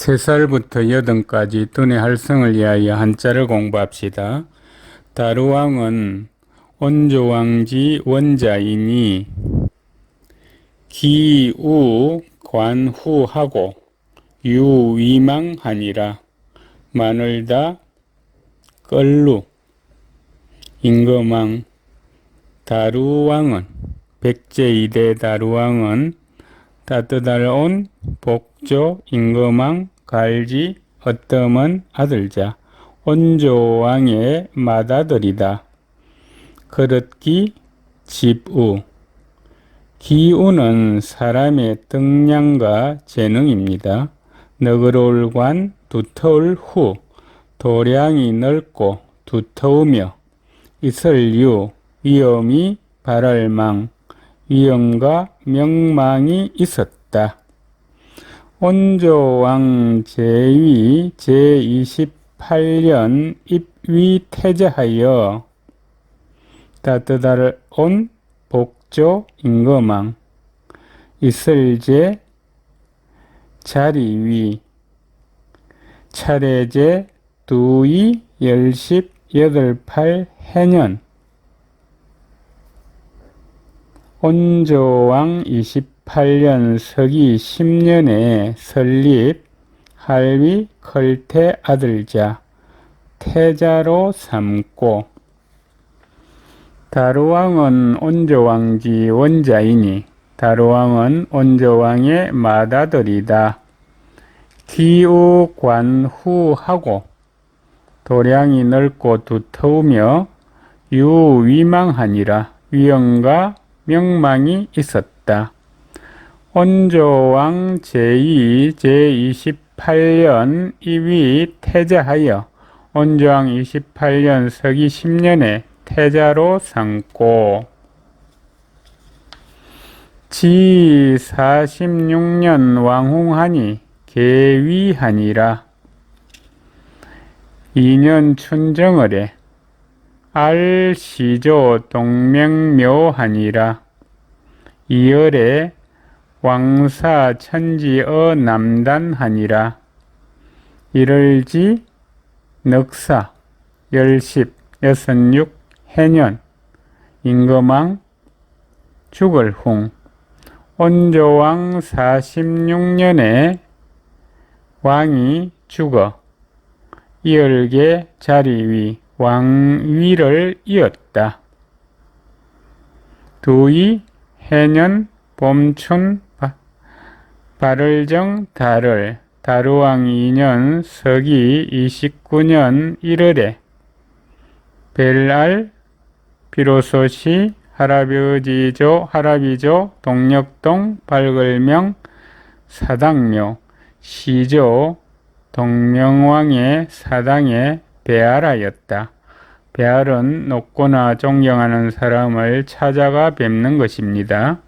3살부터 8까지 두뇌 활성을 위하여 한자를 공부합시다. 다루왕은 온조왕지 원자이니 기우 관후하고 유위망하니라. 마늘다 끌루 임금왕. 다루왕은 백제이대 다루왕은 따뜻할 복조 임금왕 갈지 어떠먼 아들자 온조왕의 맏아들이다. 그릇기 집우. 기우는 사람의 등량과 재능입니다. 너그러울 관 두터울 후. 도량이 넓고 두터우며 있을유 위엄이 발할망. 위엄과 명망이 있었다. 온조왕 제위 제28년 입위태자하여 따뜻할 온 복조 임금왕. 있을제 자리위 차례제 두이 열십 여덟팔 해년. 온조왕 28년 서기 10년에 설립 할위 클태 아들자 태자로 삼고. 다루왕은 온조왕지 원자이니 다루왕은 온조왕의 맏아들이다. 기우관후하고 도량이 넓고 두터우며 유위망하니라. 위엄과 명망이 있었다. 온조왕 제2 제28년 입위 태자하여 온조왕 28년 서기 10년에 태자로 삼고. 지 46년 왕홍하니 계위하니라. 2년 춘정월에 알시조 동명묘하니라. 2월에 왕사 천지어 남단하니라. 1월지 넉사 열십 여섯육 해년. 임금왕 죽을훈. 온조왕 46년에 왕이 죽어 이을게 자리위 왕위를 이었다. 두이 해년 봄춘 발을정 달을. 다루왕 2년 서기 29년 1월에 벨알 비로소시 할아비조 동력동 발글명 사당묘 시조 동명왕의 사당에 배알하였다. 배알은 높거나 존경하는 사람을 찾아가 뵙는 것입니다.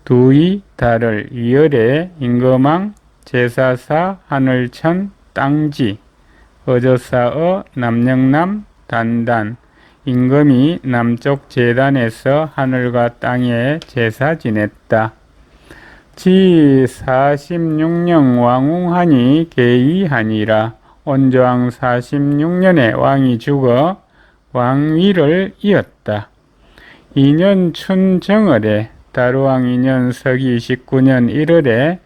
두이 달을 2월에 임금왕 제사사 하늘천 땅지 어조사어 남영남 단단. 임금이 남쪽 제단에서 하늘과 땅에 제사 지냈다. 지 46년 왕웅하니 계위하니라. 온조왕 46년에 왕이 죽어 왕위를 이었다. 2년 춘정월에 다루왕 2년 서기 29년 1월에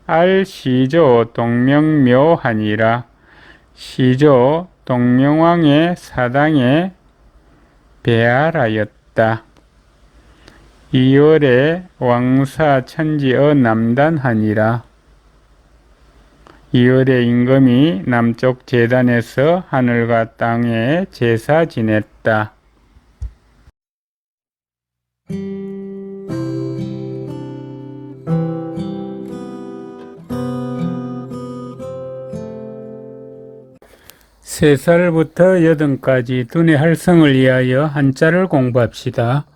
알시조 동명묘하니라. 시조 동명왕의 사당에 배알하였다. 2월에 왕사 천지어 남단하니라. 2월에 임금이 남쪽 제단에서 하늘과 땅에 제사 지냈다. 세 살부터 8까지 두뇌 활성을 위하여 한자를 공부합시다.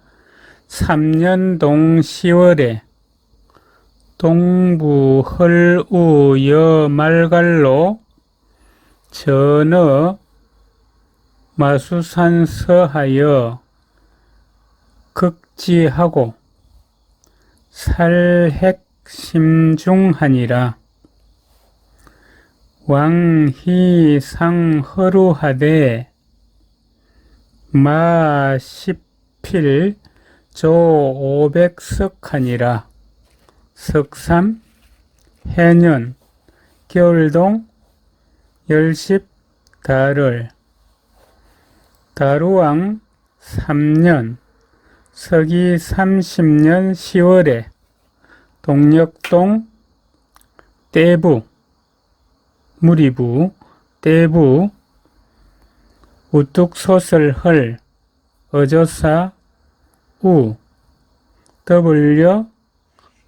3년동 10월에 동부 헐우 여 말갈로 전어 마수산서하여 극지하고 살핵심중하니라. 왕희상허루하되 마10필 조 500석하니라. 석삼 해년 겨울동 열십 달을 다루왕 3년 서기 30년 10월에 동력동 떼부 무리부 떼부 우뚝소설헐 어조사 우 더블려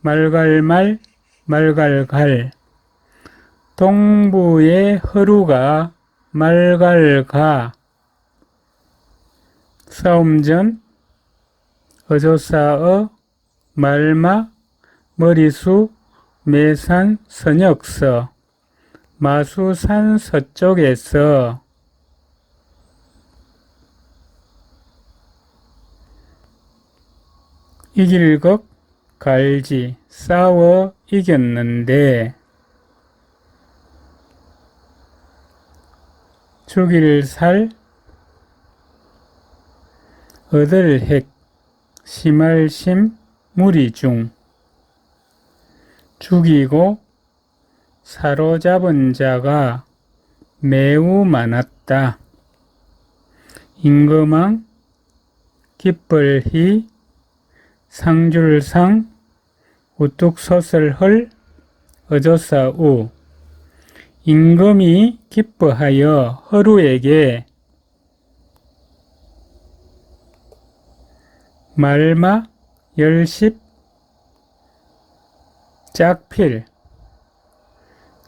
말갈말 말갈갈 동부의 허루가 말갈가 싸움전 어조사어 말마 머리수 매산 선역서 마수산 서쪽에서 이길것 갈지 싸워 이겼는데 죽일 살 얻을 핵 심할심 무리중 죽이고 사로잡은 자가 매우 많았다. 임금왕 기뻘희 상줄상 우뚝소설헐 어조사우 임금이 기뻐하여 허루에게 말마 열십 짝필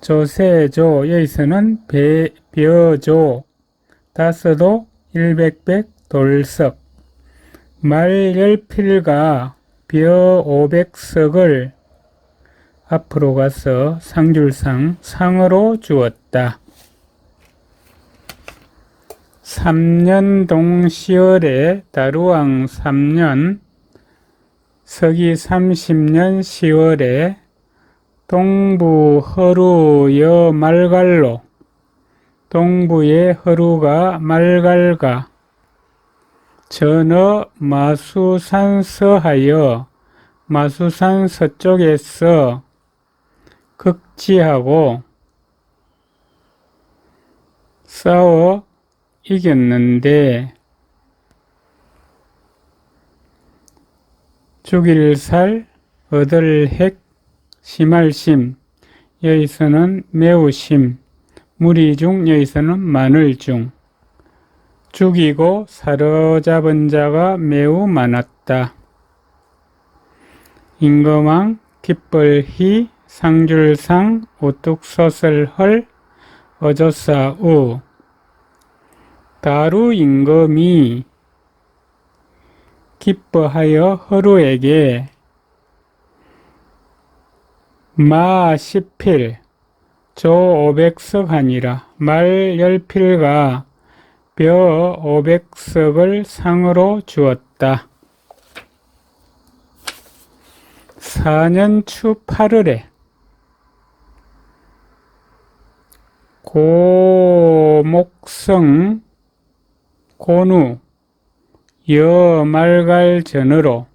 조세조 여기서는 벼조 다서도 100백 돌석 말 10필과 벼 500석을 앞으로 가서 상줄상 상으로 주었다. 3년 동시월에 다루왕 3년 서기 30년 10월에 동부 허루여 말갈로 동부의 허루가 말갈가 전어 마수산서하여 마수산 서쪽에서 극지하고 싸워 이겼는데 죽일 살 얻을 핵 심할심 여기서는 매우심 무리중 여기서는 많을중 죽이고 사로잡은 자가 매우 많았다. 임금왕 기뻘희 상줄상 우뚝소설헐 어조사우 다루 임금이 기뻐하여 허루에게 마 10필 조 500석 하니라. 말 10필과 벼 500석을 상으로 주었다. 4년 추 8월에 고목성 고누 여말갈 전으로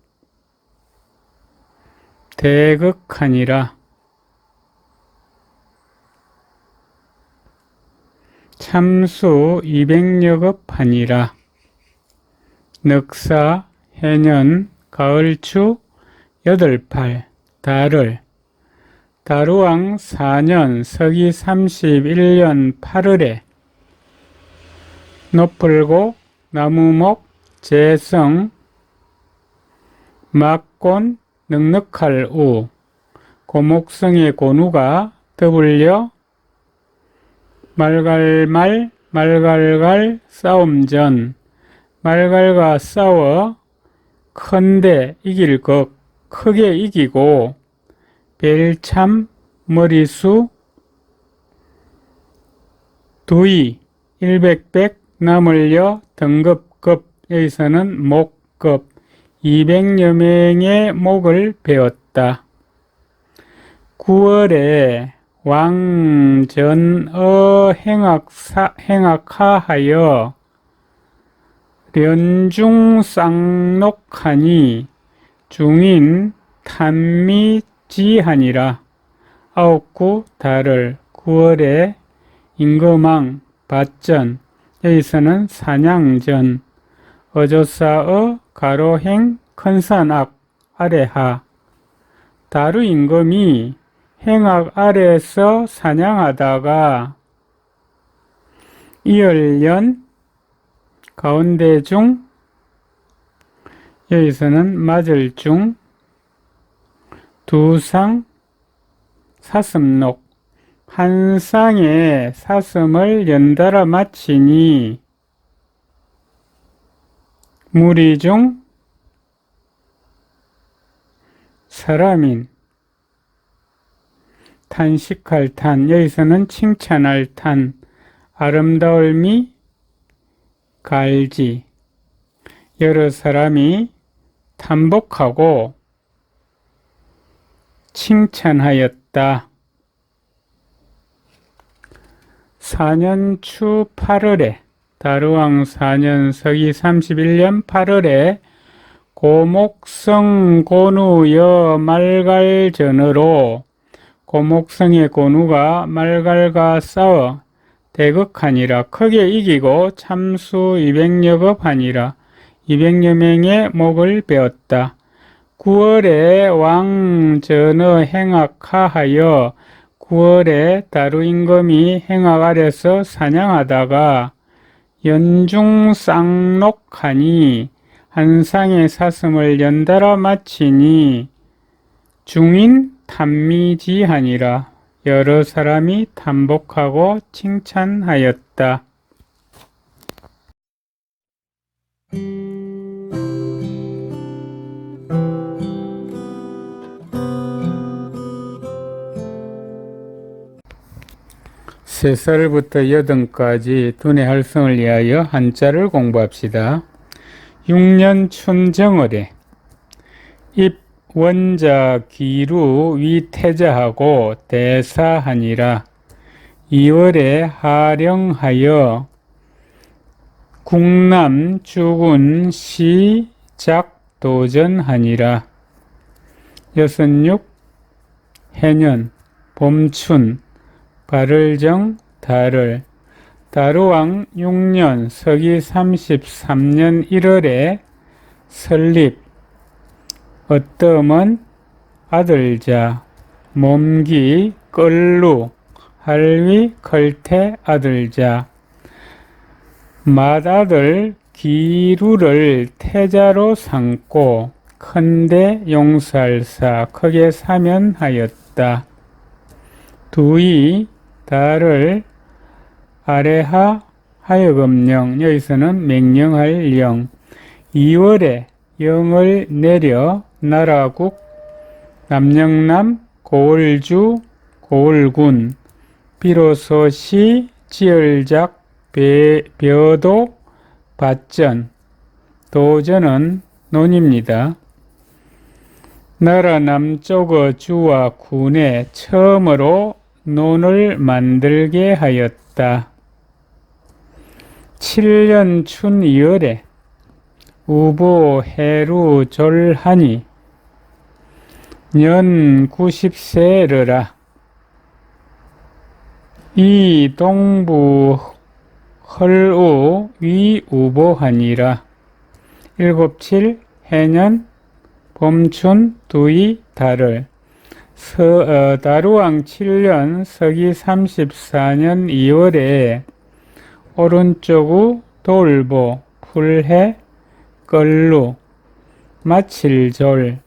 대극하니라. 참수 200여급 하니라. 넉사 해년 가을추 8팔 달을 다루왕 4년 서기 31년 8월에 노풀고 나무목 재성 막곤 넉넉할 우 고목성의 고누가 더불려 말갈말 말갈갈 싸움전 말갈과 싸워 큰데 이길 것 크게 이기고 벨참 머리수 두이 100백 남을려 등급급 여기서는 목급 200여 명의 목을 베었다. 9월에 왕전어 행악하하여 련중쌍록하니 중인 탐미지하니라. 아홉구 달을 9월에 임금왕 밭전, 여기서는 사냥전, 어조사의 가로행 큰산악 아래하. 다루 임금이 행악 아래에서 사냥하다가 이열년 가운데 중, 여기서는 맞을 중, 두상 사슴록, 한 쌍의 사슴을 연달아 마치니 무리 중 사람인 탄식할 탄, 여기서는 칭찬할 탄, 아름다울미 갈지, 여러 사람이 탄복하고 칭찬하였다. 4년 추 8월에 다루왕 4년 서기 31년 8월에 고목성 고누여 말갈전으로 고목성의 고누가 말갈과 싸워 대극하니라. 크게 이기고 참수 200여급 하니라. 200여 명의 목을 베었다. 9월에 왕전어 행악하하여 9월에 다루임금이 행악 아래서 사냥하다가 연중쌍록하니 한 쌍의 사슴을 연달아 마치니 중인 탐미지하니라. 여러 사람이 탄복하고 칭찬하였다. 세 살부터 여든까지 두뇌 활성을 위하여 한자를 공부합시다. 6년 춘정월에 입 원자 기루 위태자하고 대사하니라. 2월에 하령하여 국남 주군 시작 도전하니라. 66 해년 봄춘 발을정 달을 다루왕 6년 서기 33년 1월에 설립 어떠먼 아들자 몸기 끌루 할위 걸태 아들자 맏아들 기루를 태자로 삼고 큰대 용살사 크게 사면하였다. 두이 달을 아래하 하여금령, 여기서는 명령할 령. 2월에 영을 내려 나라국 남영남 고을주 고을군 비로소시 지열작 벼도 밭전. 도전은 논입니다. 나라 남쪽의 주와 군에 처음으로 논을 만들게 하였다. 7년 춘 2월에 우보 해루 졸하니 년 90세르라. 이 동부 헐우 위우보하니라. 7.7 해년 봄춘 두이 달을 다루왕 7년 서기 34년 2월에 오른쪽우 돌보 풀해 끌루 마칠졸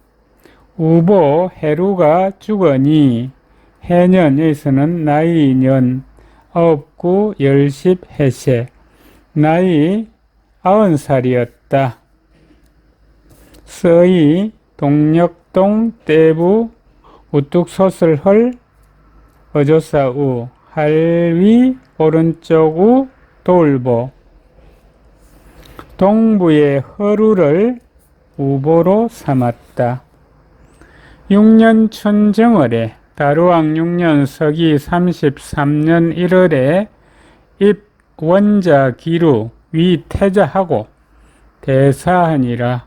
우보 해루가 죽으니 해년에서는 나이 년 9, 10 해세 나이 90살이었다. 서이 동력동 떼부 우뚝소슬헐 어조사우 할위 오른쪽우 돌보 동부의 허루를 우보로 삼았다. 6년 춘정월에 다루왕 6년 서기 33년 1월에 입 원자 기루 위 태자하고 대사하니라.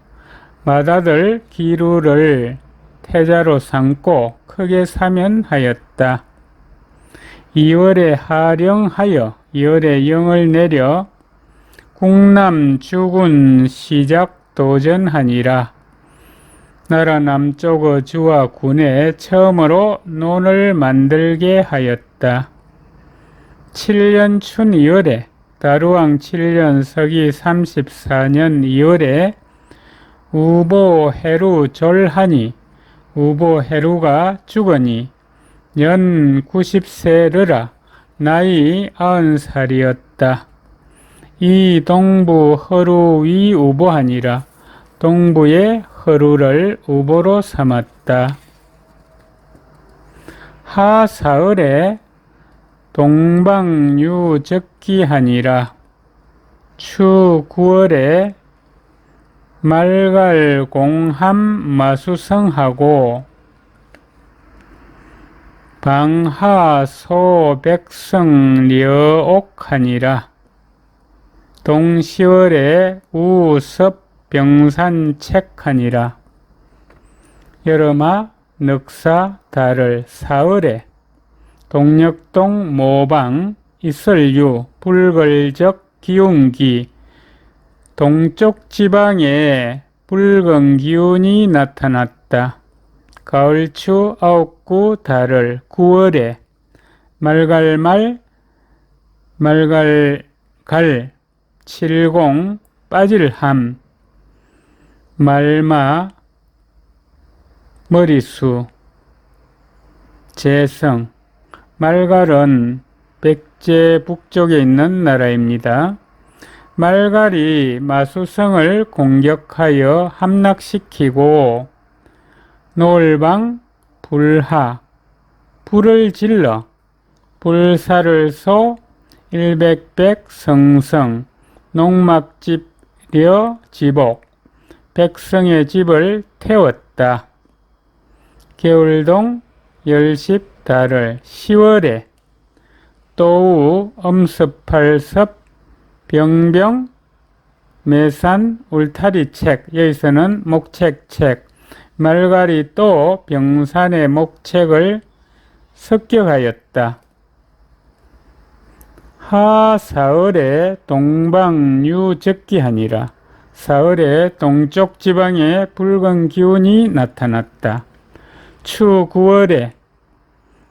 맏아들 기루를 태자로 삼고 크게 사면하였다. 2월에 하령하여 2월에 영을 내려 국남 주군 시작 도전하니라. 나라 남쪽의 주와 군에 처음으로 논을 만들게 하였다. 7년 춘 2월에 다루왕 7년 서기 34년 2월에 우보 헤루 졸하니 우보 헤루가 죽으니 연 90세르라 나이 90살이었다. 이 동부 허루 위 우보하니라. 동부의 허루를 우보로 삼았다. 하사흘에 동방유적기하니라. 추 9월에 말갈공함 마수성하고 방하소백성려옥하니라. 동시월에 우섭병산책하니라. 여름아 늑사 달을 사흘에 동력동 모방 이설유 불걸적 기운기 동쪽 지방에 붉은 기운이 나타났다. 가을추 아홉구 달을 9월에 말갈갈 70 빠질함 말마 머리수 재성. 말갈은 백제 북쪽에 있는 나라입니다. 말갈이 마수성을 공격하여 함락시키고 노을방 불하 불을 질러 불사를 소 일백백 성성 농막집려 지복 백성의 집을 태웠다. 겨울동 열십 달을 10월에 또우 엄습팔섭 병병 매산 울타리책 여기서는 목책책 말갈이 또 병산의 목책을 습격하였다. 하사흘에 동방유적기하니라. 사흘에 동쪽 지방에 붉은 기운이 나타났다. 추 9월에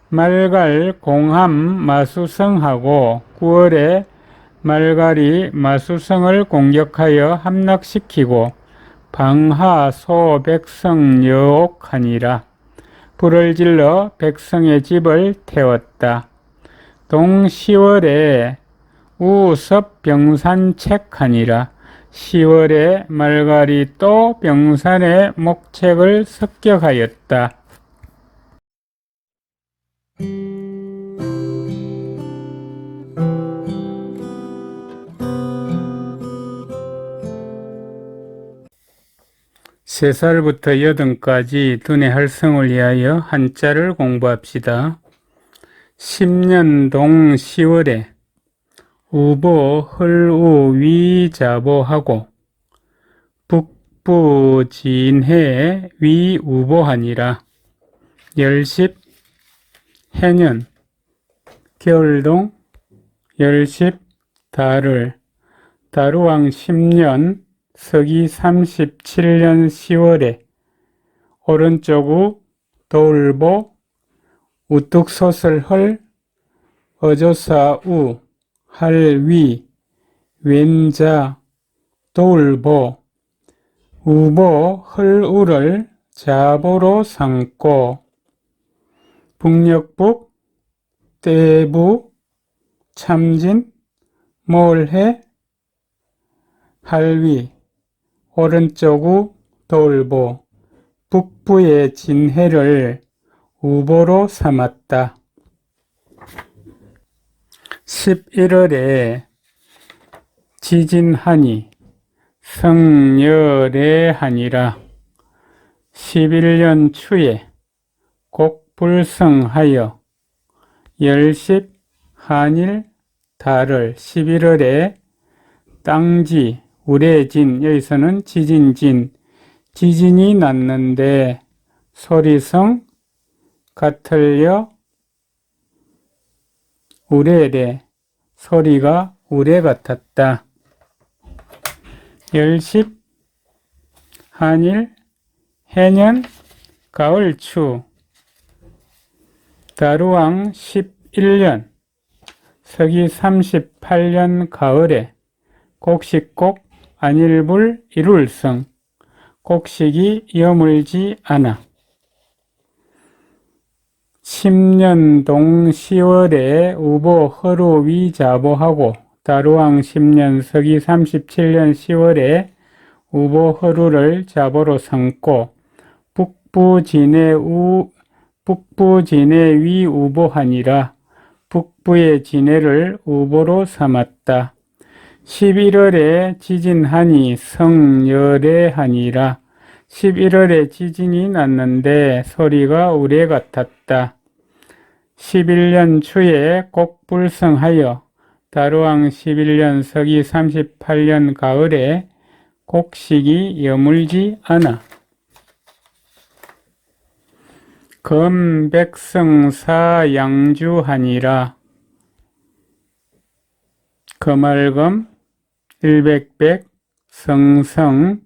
말갈 공함 마수성하고 9월에 말갈이 마수성을 공격하여 함락시키고 방하소 백성 여옥하니라. 불을 질러 백성의 집을 태웠다. 동 10월에 우섭 병산책하니라. 10월에 말갈이 또 병산의 목책을 습격하였다. 세 살부터 여든까지 두뇌 활성을 위하여 한자를 공부합시다. 10년동 10월에 우보 헐우 위자보하고 북부 진해 위우보하니라. 열십 해년 겨울동 열십 달을 다루왕 10년 서기 37년 10월에 오른쪽우 도울보 우뚝소설헐 어조사우 할위 왼자 도울보 우보 헐우를 자보로 삼고 북녘북 대부 참진 몰해 할위 오른쪽우 도울보 북부의 진해를 우보로 삼았다. 11월에 지진하니 성열애하니라. 11년 추에 곡불성하여 열십 한일 달을 11월에 땅지 우레진 여기서는 지진진 지진이 났는데 소리성 같을려 우레래 소리가 우레 같았다. 열십 한일 해년 가을추 다루왕 11년 서기 38년 가을에 곡식곡 안일불 이룰성 곡식이 여물지 않아 10년동 10월에 우보 허루 위자보하고 다루왕 10년 서기 37년 10월에 우보 허루를 자보로 삼고 북부진해 위우보하니라 북부의 진해를 우보로 삼았다. 11월에 지진하니 성열애하니라 11월에 지진이 났는데 소리가 우레 같았다. 11년 초에 곡불성하여 다루왕 11년 서기 38년 가을에 곡식이 여물지 않아. 금백성사 양주하니라 금알금 일백백 성성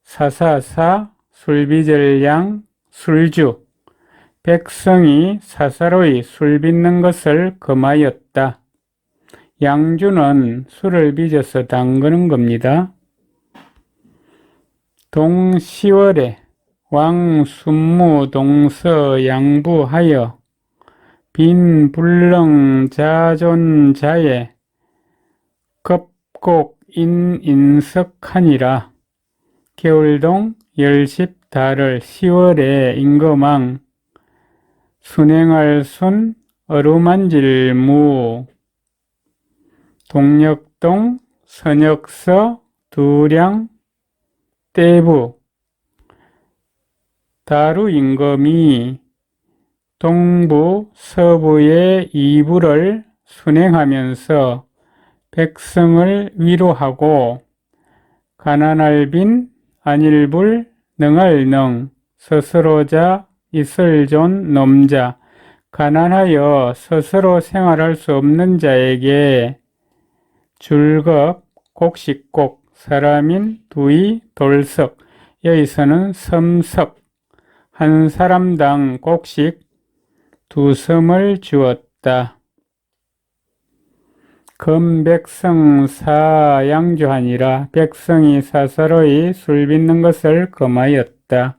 사사사 술비절량 술주 백성이 사사로이 술 빚는 것을 금하였다. 양주는 술을 빚어서 담그는 겁니다. 동 10월에 왕 순무 동서 양부하여 빈 불렁 자존자에 급곡 인석하니라 겨울동 열십 달을 10월에 임금왕 순행할 순 어루만질 무 동력동 선역서 두량 떼부 다루 임금이 동부 서부의 이부를 순행하면서 백성을 위로하고 가난할 빈 안일불 능할 능 스스로자 있을존 넘자 가난하여 스스로 생활할 수 없는 자에게 줄겁 곡식곡 사람인 두이 돌석 여기서는 섬석 한 사람당 곡식 두 섬을 주었다. 금백성 사양주하니라 백성이 사사로이 술 빚는 것을 금하였다.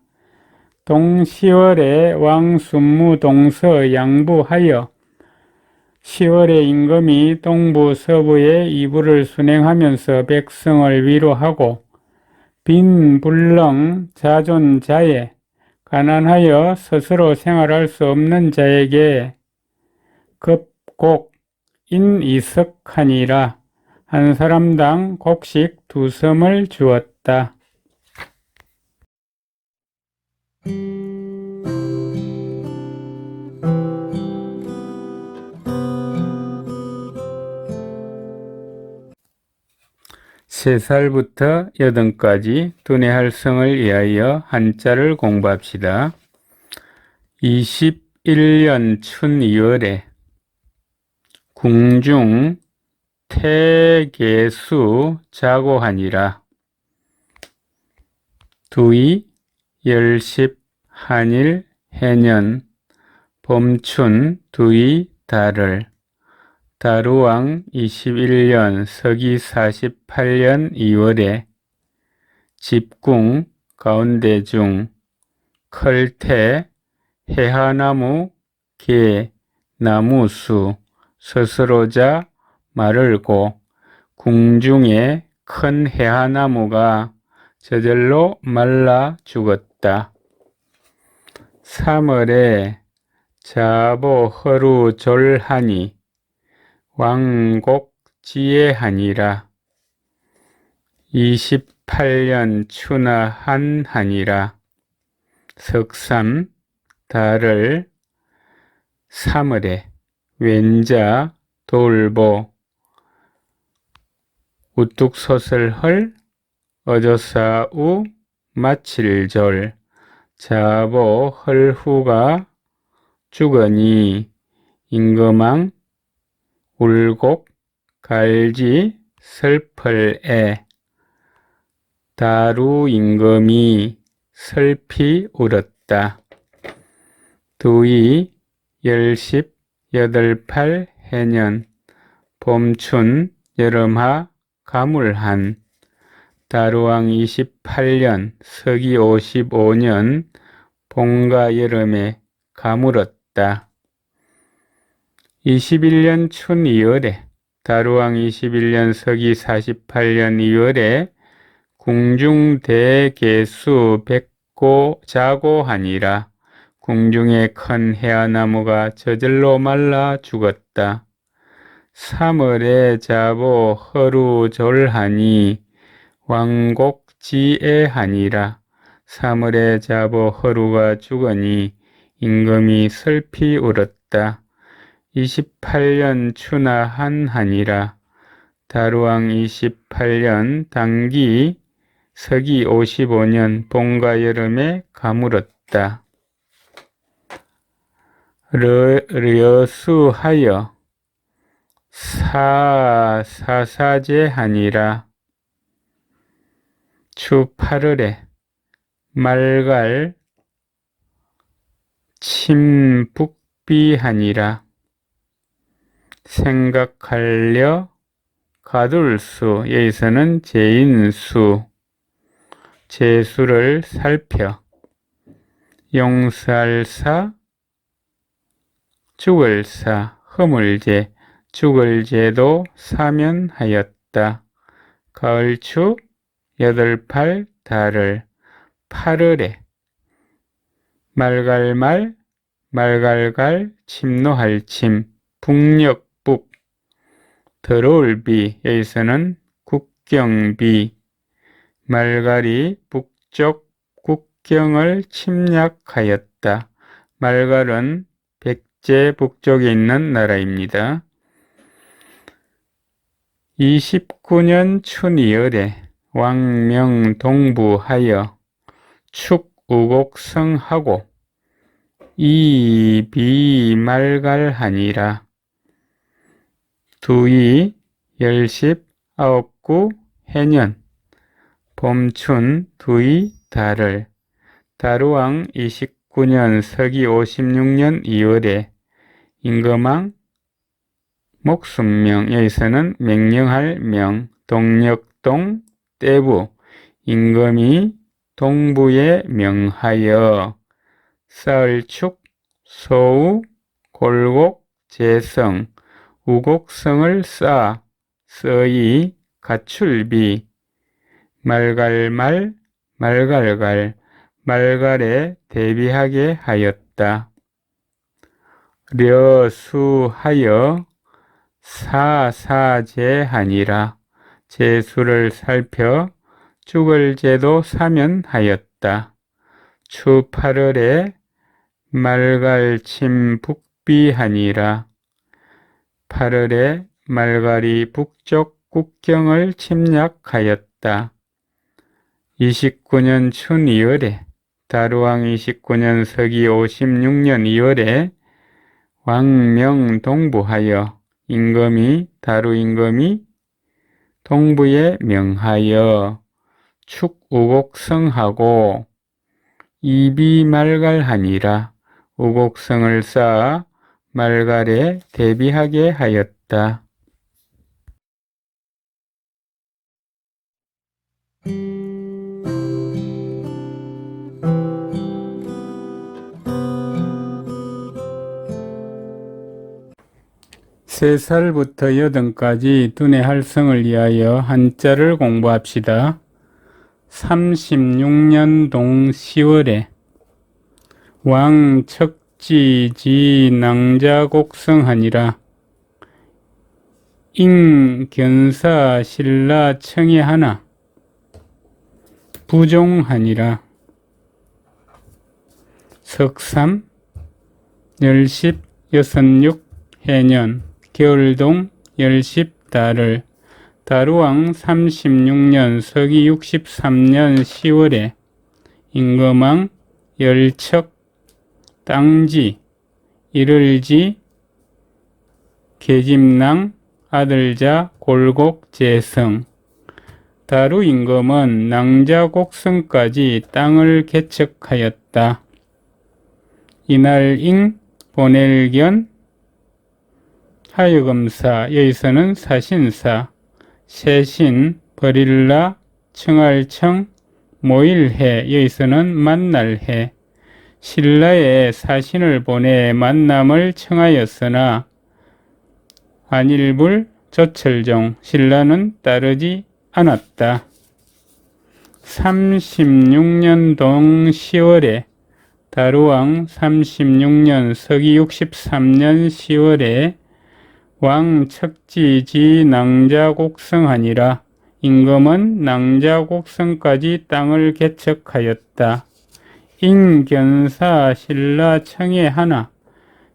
동 10월에 왕 순무 동서 양부하여 10월에 임금이 동부 서부의 이부를 순행하면서 백성을 위로하고 빈 불렁 자존자에 가난하여 스스로 생활할 수 없는 자에게 급곡 인이석하니라 한 사람당 곡식 두 섬을 주었다. 세 살부터 8까지 두뇌 활성을 위하여 한자를 공부합시다. 21년 춘 2월에 궁중 태계수 자고하니라 두이 열십 한일 해년 봄춘 두이 달을 다루왕 21년 서기 48년 2월에 집궁 가운데중 클태 해하나무 개 나무수 스스로자 마를고 궁중에 큰 해하나무가 저절로 말라 죽었다. 3월에 자보 허루 졸하니 왕곡지혜하니라 28년 추나한 하니라 석삼 달을 3월에 왼자 돌보 우뚝소설헐 어조사우 마칠절 자보 헐후가 주거니 임금왕 울곡 갈지 설펄에 다루 임금이 설피 울었다. 두이 열십 여덟팔 해년 봄춘 여름하 가물한 다루왕 28년 서기 55년 봄과 여름에 가물었다. 21년 춘 2월에 다루왕 21년 서기 48년 2월에 궁중 대개수 백고 자고하니라. 궁중에 큰 해아나무가 저절로 말라 죽었다. 3월에 자보 허루졸하니 왕곡지애하니라. 3월에 자보 허루가 죽으니 임금이 슬피 울었다. 28년 추나한하니라. 다루왕 28년 당기 서기 55년 봄과 여름에 가물었다. 여수하여 사사제하니라. 추 8월에 말갈 침북비하니라. 생각하려 가둘수 여기서는 제인수 제수를 살펴 용살사 죽을사 허물제 죽을제도 사면하였다. 가을추 여덟팔 달을 8월에 말갈말 말갈갈 침노할 침 북녘북 더러울비 여기서는 국경비 말갈이 북쪽 국경을 침략하였다. 말갈은 백제 북쪽에 있는 나라입니다. 29년 춘2월에 왕명 동부하여 축우곡성하고 이비말갈하니라. 두이 열십 아홉구 해년 봄춘 두이 달을 다루왕 29년 서기 56년 2월에 임금왕 목숨명 여기서는 명령할 명 동력동 떼부 임금이 동부에 명하여 사흘축 소우 골곡 제성 우곡성을 쌓아 서이 가출비 말갈말 말갈갈 말갈에 대비하게 하였다. 려수하여 사사제하니라. 제수를 살펴 죽을제도 사면하였다. 추 8월에 말갈침 북비하니라. 8월에 말갈이 북쪽 국경을 침략하였다. 29년 춘 2월에 다루왕 29년 서기 56년 2월에 왕명 동부하여 임금이 다루 임금이 동부에 명하여 축우곡성하고 이비말갈하니라. 우곡성을 쌓아 말갈에 대비하게 하였다. 세 살부터 여든까지 두뇌 활성을 위하여 한자를 공부합시다. 36년동 10월에 왕척지지 낭자곡성하니라. 인견사 신라 청해하나 부종하니라. 석삼 열십 여섯육 해년 겨울동 열십 달을 다루왕 36년 서기 63년 10월에 임금왕 열척 땅지 이를지 계집낭 아들자 골곡 제성 다루 임금은 낭자곡성까지 땅을 개척하였다. 이날잉 보낼견 하여금사 여기서는 사신사 세신 버릴라 청알청 모일해 여기서는 만날해 신라에 사신을 보내 만남을 청하였으나 안일불 조철종 신라는 따르지 않았다. 36년동 10월에 다루왕 36년 서기 63년 10월에 왕 척지지 낭자곡성하니라. 임금은 낭자곡성까지 땅을 개척하였다. 인견사 신라 청에 하나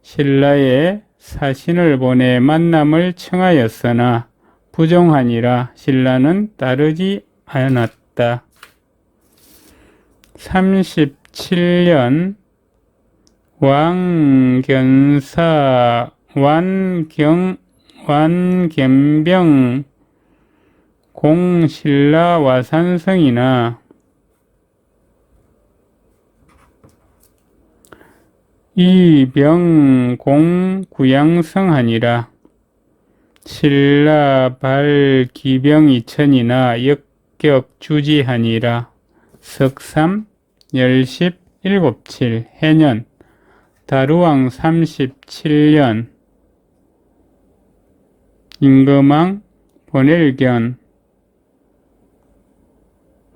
신라에 사신을 보내 만남을 청하였으나 부정하니라. 신라는 따르지 않았다. 37년 왕견사 완견병 공신라 와산성이나 이병공 구양성하니라. 신라 발기병이천이나 역격주지하니라. 석삼 열십 일곱칠 해년 다루왕 37년 임금왕 보낼견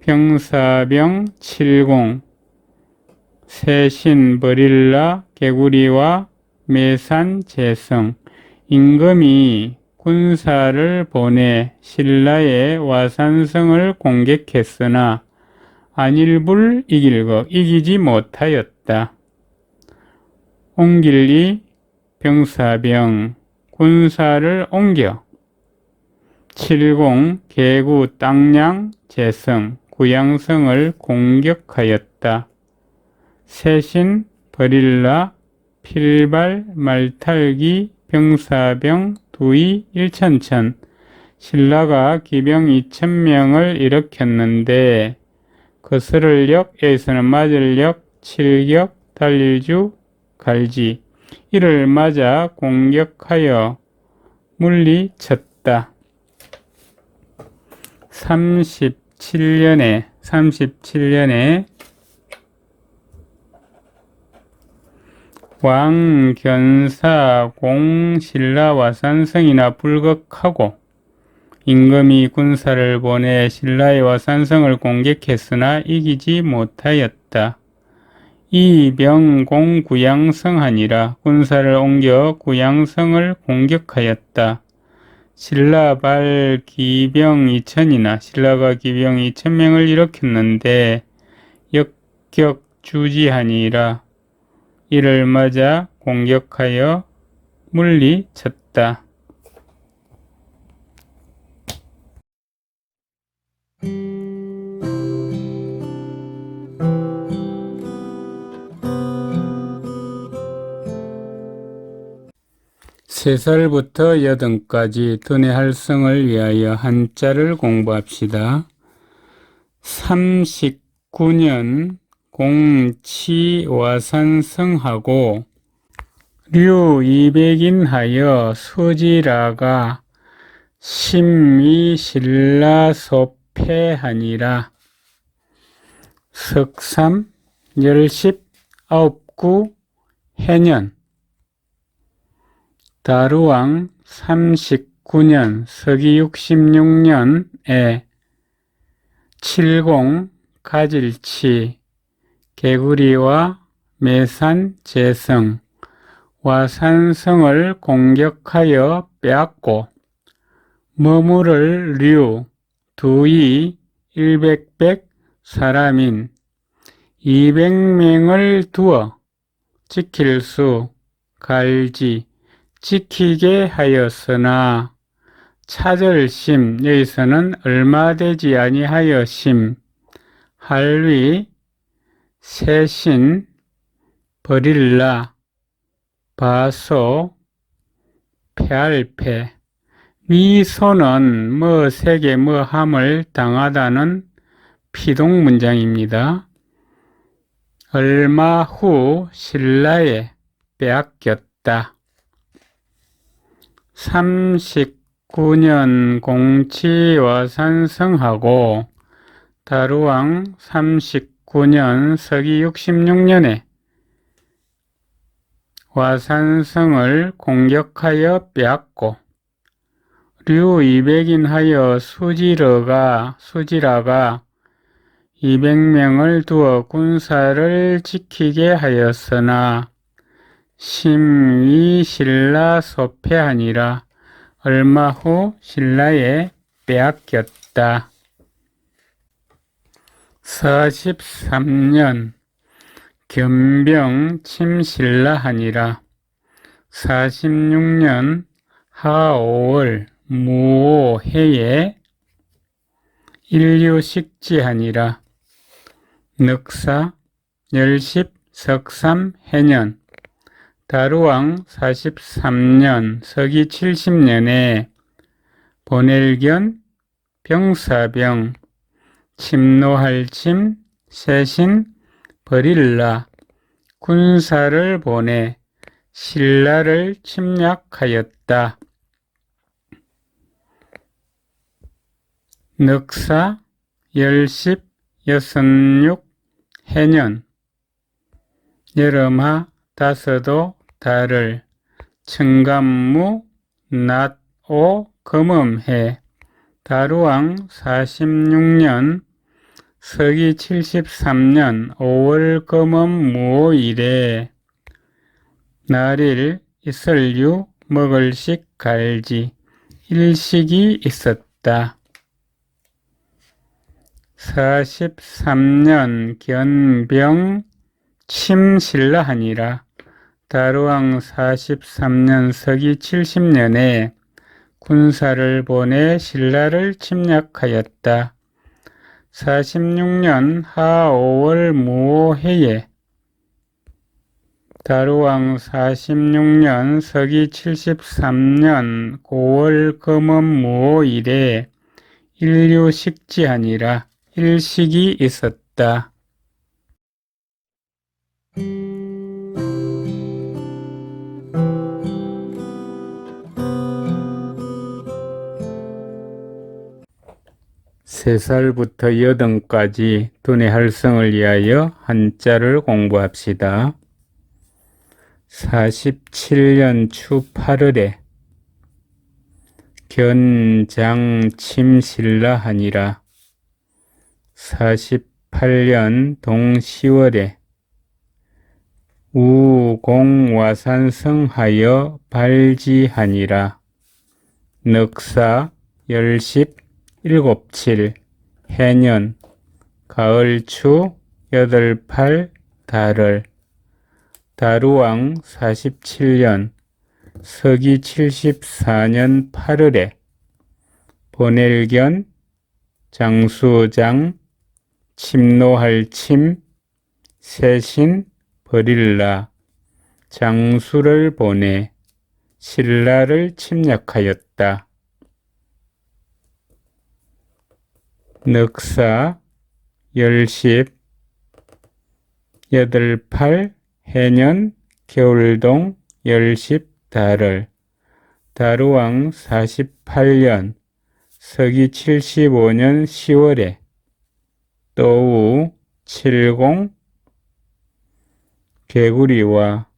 병사병 70 세신 버릴라 개구리와 매산 재성 임금이 군사를 보내 신라의 와산성을 공격했으나 안일불 이길거 이기지 못하였다. 옮길리 병사병 군사를 옮겨 70 개구 땅량 재성 구양성을 공격하였다. 세신 버릴라 필발 말탈기 병사병 두이 1천천 신라가 기병 2,000명을 일으켰는데 거스를역 여기서는 맞을역 7격 달릴주 갈지 이를 맞아 공격하여 물리쳤다. 37년에 왕견사 공신라 와산성이나 불극하고 임금이 군사를 보내 신라의 와산성을 공격했으나 이기지 못하였다. 이병공 구양성하니라. 군사를 옮겨 구양성을 공격하였다. 신라발 기병 2천이나 신라가 기병 2,000명을 일으켰는데 역격주지하니라. 이를 맞아 공격하여 물리쳤다. 세 살부터 8까지 두뇌 활성을 위하여 한자를 공부합시다. 39년 공치와산성하고 류 200인하여 수지라가 심의신라소패하니라. 석삼 열십 아홉구 해년 다루왕 39년 서기 66년에 70 가질치 개구리와 매산 재성 와산성을 공격하여 빼앗고 머무를 류 두이 100백 사람인 200명을 두어 지킬 수 갈지, 지키게 하였으나 찾을 심, 여기서는 얼마 되지 아니하여 심, 할위, 세신, 버릴라, 바소, 패할패. 위소는 뭐세게 뭐함을 당하다는 피동 문장입니다. 얼마 후 신라에 빼앗겼다. 39년 공치와산성하고 다루왕 39년 서기 66년에 와산성을 공격하여 빼앗고 류 200인하여 수지라가 200명을 두어 군사를 지키게 하였으나 심위 신라 소패하니라. 얼마 후 신라에 빼앗겼다. 43년 견병 침신라하니라. 46년 하오월 무오해에 인류식지하니라. 늑사 열십 석삼 해년 다루왕 43년 서기 70년에 보낼견 병사병 침노할침 세신 버릴라 군사를 보내 신라를 침략하였다. 늑사 열십 여섯육 해년 여름하 다섯오 달을 청감무 낮오 금음해 다루왕 46년 서기 73년 5월 금음 무오일에 날일 이설유 먹을식 갈지 일식이 있었다. 43년 견병 침신라하니라. 다루왕 43년 서기 70년에 군사를 보내 신라를 침략하였다. 46년 하오월 무오해에 다루왕 46년 서기 73년 5월 금음 무오일에 인류식지하니라. 일식이 있었다. 세 살부터 여든까지 두뇌 활성을 위하여 한자를 공부합시다. 47년 추 8월에 견장침신라하니라. 48년 동 10월에 우공와산성하여 발지하니라. 늑사 열십 일곱칠 해년 가을추 여덟팔 달을 다루왕 47년 서기 74년 8월에 보낼견 장수장 침노할침 세신 버릴라 장수를 보내 신라를 침략하였다. 늑사 열십 여덟팔 해년 겨울동 열십 달을 다루왕 48년 서기 75년 10월에 또우 70 개구리와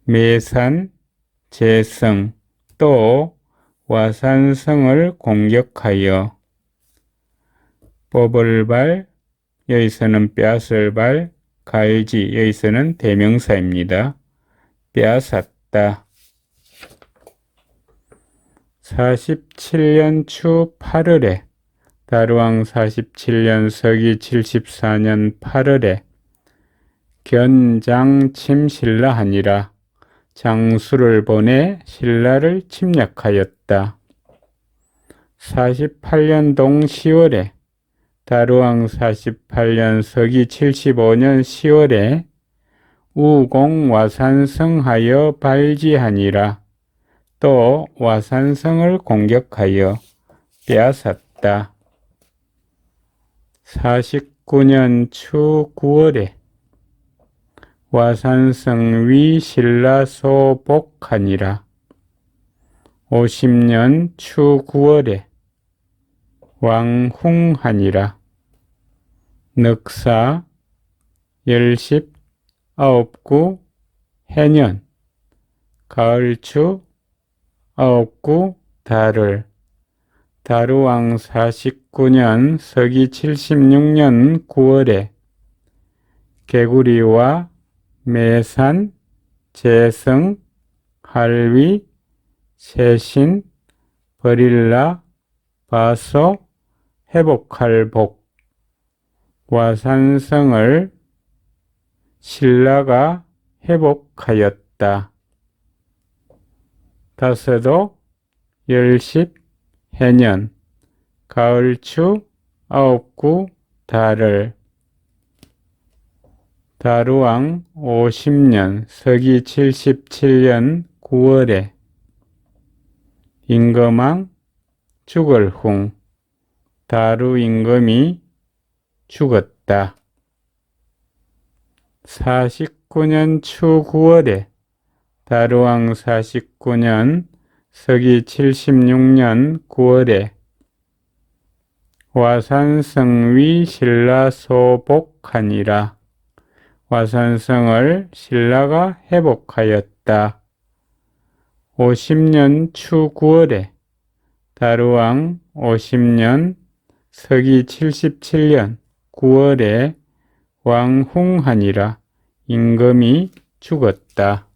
매산 재성 또 와산성을 공격하여 뽑을 발 여기서는 빼앗을 발 갈지 여기서는 대명사입니다. 빼앗았다. 47년 추 8월에 다루왕 47년 서기 74년 8월에 견장침 신라하니라. 장수를 보내 신라를 침략하였다. 48년동 10월에 다루왕 48년 서기 75년 10월에 우공 와산성하여 발지하니라. 또 와산성을 공격하여 빼앗았다. 49년 추 9월에 와산성 위 신라 소복하니라. 50년 추 9월에 왕흥하니라. 늑사 열십 아홉구 해년 가을추 아홉구 달을 다루왕 49년 서기 76년 9월에 개구리와 매산, 재성, 할위, 세신, 버릴라, 바소, 회복할복, 와산성을 신라가 회복하였다. 다섯도 열십 해년 가을추 아홉구 달을 다루왕 50년 서기 77년 9월에 임금왕 죽을 흥 다루 임금이 죽었다. 49년 추 9월에 다루왕 49년 서기 76년 9월에 와산성 위 신라 소복하니라. 와산성을 신라가 회복하였다. 50년 추 9월에 다루왕 50년 서기 77년 9월에 왕흥하니라. 임금이 죽었다.